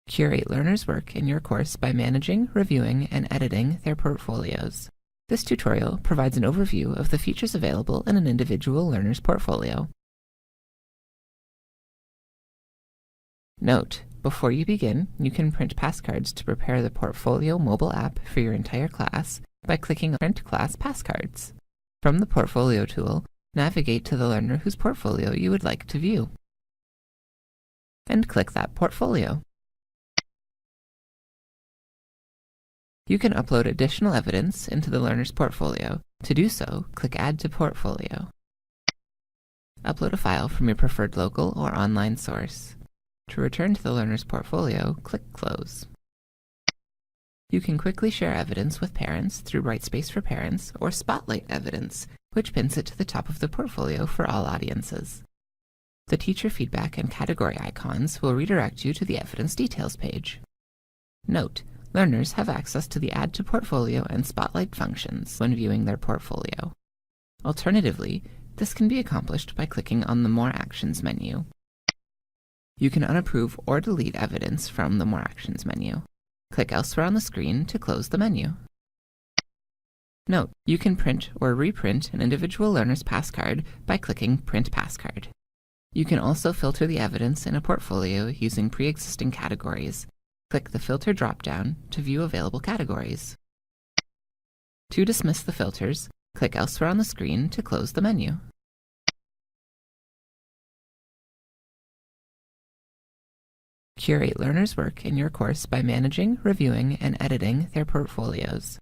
Curate learners' work in your course by managing, reviewing, and editing their portfolios. This tutorial provides an overview of the features available in an individual learner's portfolio. Note: before you begin, you can print pass cards to prepare the Portfolio mobile app for your entire class by clicking Print Class Pass Cards. From the Portfolio tool, navigate to the learner whose portfolio you would like to view, and click that portfolio. You can upload additional evidence into the learner's portfolio. To do so, click Add to Portfolio. Upload a file from your preferred local or online source. To return to the learner's portfolio, click Close. You can quickly share evidence with parents through Brightspace for Parents or Spotlight Evidence, which pins it to the top of the portfolio for all audiences. The teacher feedback and category icons will redirect you to the Evidence Details page. Note: learners have access to the Add to Portfolio and Spotlight functions when viewing their portfolio. Alternatively, this can be accomplished by clicking on the More Actions menu. You can unapprove or delete evidence from the More Actions menu. Click elsewhere on the screen to close the menu. Note: you can print or reprint an individual learner's pass card by clicking Print Pass Card. You can also filter the evidence in a portfolio using pre-existing categories. Click the Filter drop-down to view available categories. To dismiss the filters, click elsewhere on the screen to close the menu. Curate learners' work in your course by managing, reviewing, and editing their portfolios.